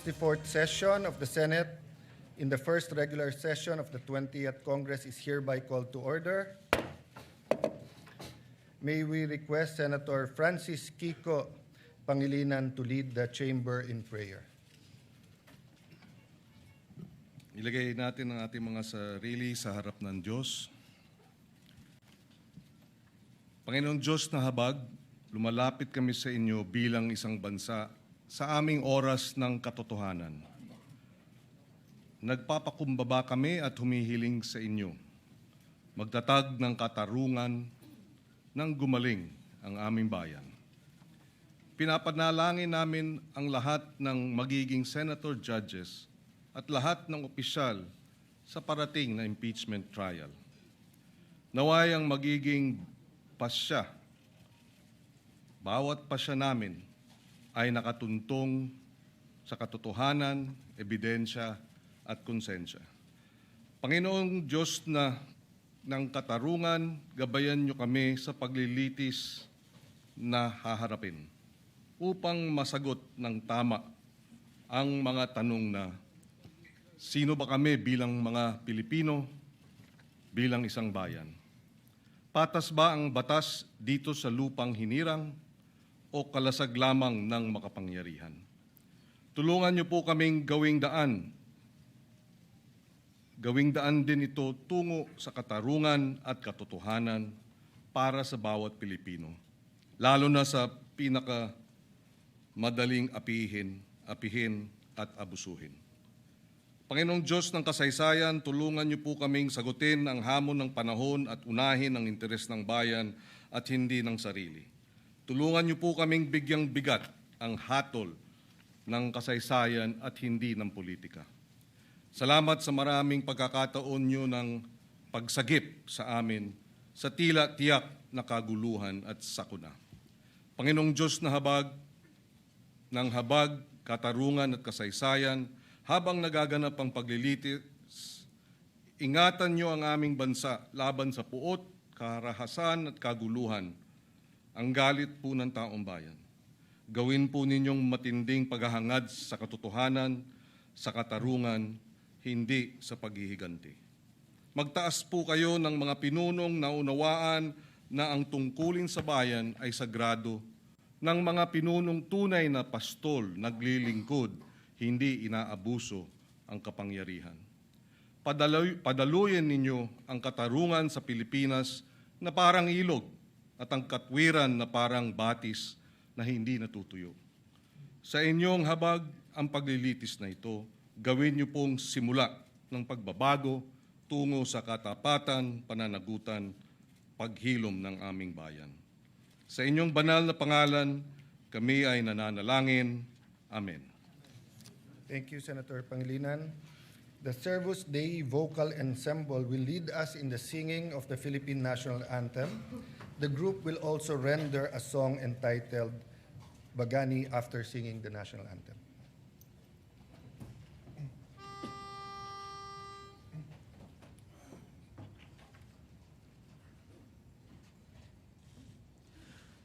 64th session of the Senate in the first regular session of the 20th Congress is hereby called to order. May we request Senator Francis Kiko Pangilinan to lead the chamber in prayer. Ilagay natin ang ating mga sarili sa harap ng Diyos. Panginoong Diyos na habag, lumalapit kami sa inyo bilang isang bansa sa aming oras ng katotohanan. Nagpapakumbaba kami at humihiling sa inyo. Magtatag ng katarungan nang gumaling ang aming bayan. Pinapanalangin namin ang lahat ng magiging senator judges at lahat ng opisyal sa parating na impeachment trial. Naway ang magiging pasya, bawat pasya namin ay nakatuntong sa katotohanan, ebidensya at konsensya. Panginoong Diyos na ng katarungan, gabayan niyo kami sa paglilitis na haharapin upang masagot ng tama ang mga tanong na sino ba kami bilang mga Pilipino, bilang isang bayan? Patas ba ang batas dito sa lupang hinirang o kalasag lamang ng makapangyarihan? Tulungan niyo po kaming gawing daan din ito tungo sa katarungan at katotohanan para sa bawat Pilipino, lalo na sa madaling apihin at abusuhin. Panginoong Diyos ng kasaysayan, tulungan niyo po kaming sagutin ang hamon ng panahon at unahin ang interes ng bayan at hindi ng sarili. Tulungan niyo po kaming bigyang bigat ang hatol ng kasaysayan at hindi ng politika. Salamat sa maraming pagkakataon niyo ng pagsagip sa amin sa tila tiyak na kaguluhan at sakuna. Panginoong Diyos na habag, katarungan at kasaysayan, habang nagaganap ang paglilitis, ingatan niyo ang aming bansa laban sa puot, karahasan at kaguluhan, ang galit po ng taong bayan. Gawin po ninyong matinding paghahangad sa katotohanan, sa katarungan, hindi sa paghihiganti. Magtaas po kayo ng mga pinunong naunawaan na ang tungkulin sa bayan ay sagrado, ng mga pinunong tunay na pastol, naglilingkod, hindi inaabuso ang kapangyarihan. Padaluyin ninyo ang katarungan sa Pilipinas na parang ilog at ang katwiran na parang batis na hindi natutuyo. Sa inyong habag ang paglilitis na ito, gawin niyo pong simula ng pagbabago tungo sa katapatan, pananagutan, paghilom ng aming bayan. Sa inyong banal na pangalan, kami ay nananalangin. Amen. Thank you, Senator Pangilinan. The Servus Dei Vocal Ensemble will lead us in the singing of the Philippine National Anthem. The group will also render a song entitled Bagani after singing the National Anthem.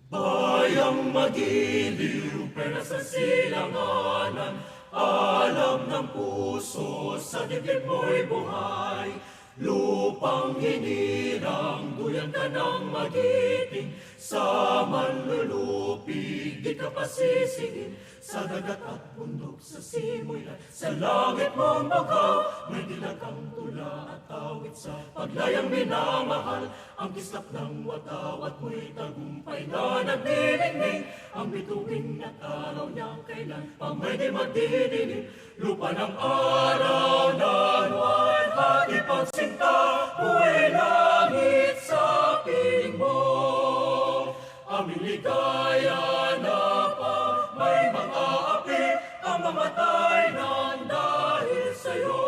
Bayang magiliw, pera sa silanganan, alam ng puso, sa dibdib mo'y buhay. Lupang hinirang, duyan ka ng magiting, sa manlulupig, di ka pasisingin. Sa dagat at bundok, sa simoy at sa langit mong bagaw, may dilagang tula at awit sa paglayang minamahal. Ang kislap ng watawat mo'y tagumpay na nagniningning, ang bituin at araw niyang kailan pa may di magdidinig. Lupa ng araw na nuwan, hati pagsinta, buhay langit sa piling mo. Aming ligaya na pa, may mga api, ang mamatay ng dahil sa'yo.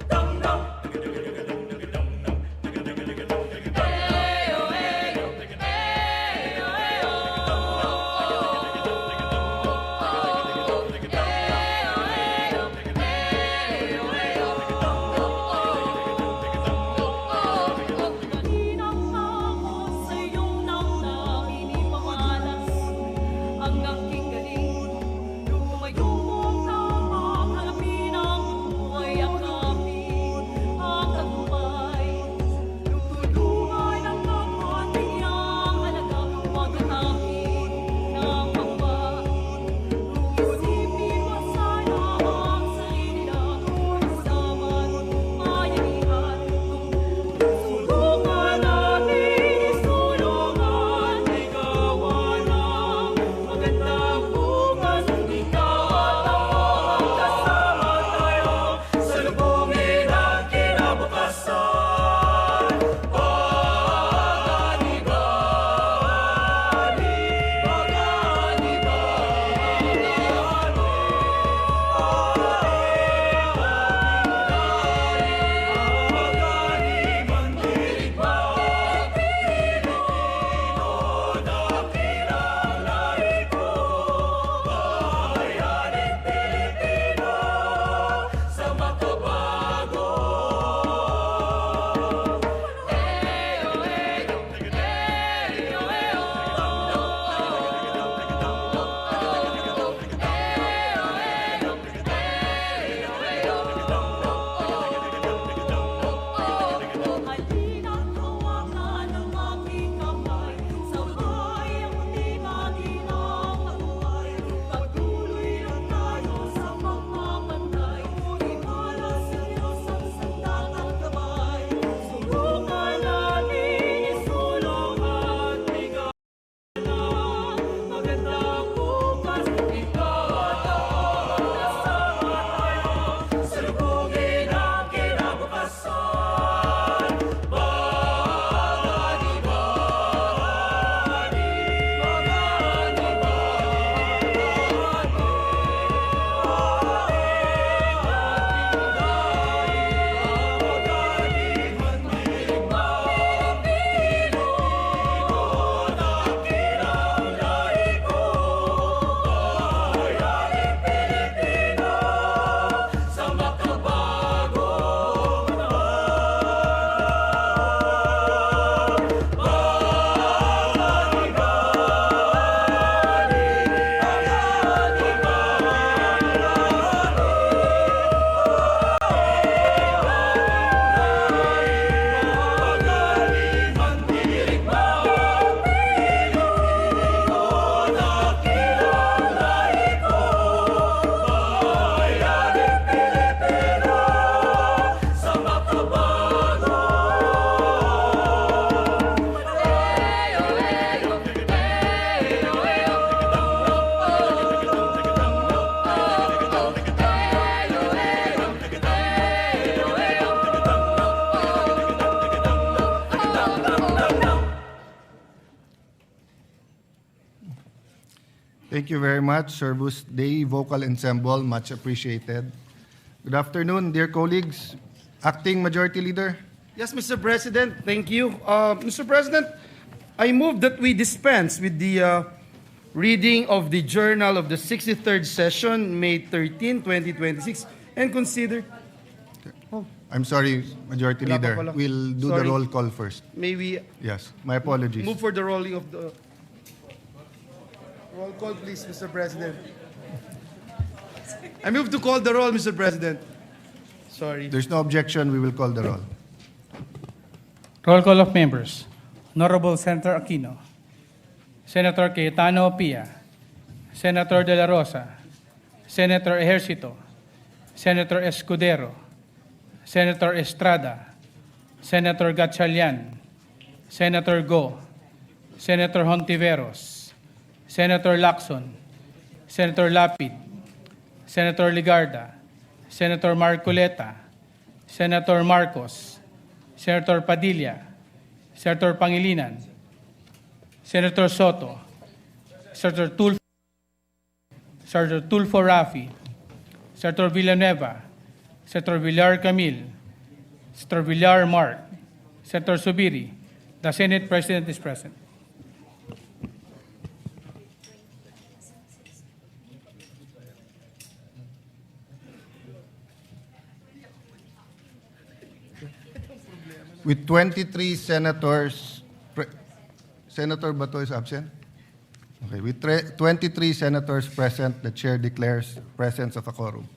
Dang dang, ang aking galing. Lumayo ang tamang harapin ang buhay ang kapit, ang tagumpay. Tutulungan ang kapwa, tigyang halaga, huwag hatapin ng pangba. Isipin mo sana ang sarili lang, kasaman, bayanihan. Sulungan natin, isulungan, ligawan ng magandang bukas. Ikaw at ako, kasama tayo, salubungin ang kinabukasan. Pag-anibali, sa makabago. Halina't hawakan ang aking kamay, sabay ang muling ating ang tagumpay. Patuloy lang tayo sa pagpapantay, himala sa Diyos ang sandatang gabay. Subukan natin isulungan, ligawan ng magandang bukas. Ikaw at ako, kasama tayo, salubungin ang kinabukasan. Sa makabago. Thank you very much, Servus Day Vocal Ensemble, much appreciated. Good afternoon, dear colleagues. Acting Majority Leader. Yes, Mr. President, thank you. Mr. President, I move that we dispense with the reading of the journal of the 63rd session, May 13, 2026, and consider. I'm sorry, Majority Wala pa Leader. pala. We'll do the Sorry. roll call first. May we Yes, my apologies. move for the rolling of the roll call, please, Mr. President. I move to call the roll, Mr. President. Sorry. There's no objection, we will call the roll. Roll call of members. Honorable Senator Aquino, Senator Cayetano Pia, Senator De La Rosa, Senator Ejercito, Senator Escudero, Senator Estrada, Senator Gatchalian, Senator Go, Senator Hontiveros, Senator Lacson, Senator Lapid, Senator Ligarda, Senator Marcoleta, Senator Marcos, Senator Padilla, Senator Pangilinan, Senator Soto, Senator Tulfo Rafi, Senator Villanueva, Senator Villar Camil, Senator Villar Mark, Senator Subiri. The Senate President is present. With 23 senators, Senator Bato is absent? Okay, with 23 senators present, the chair declares presence of a quorum.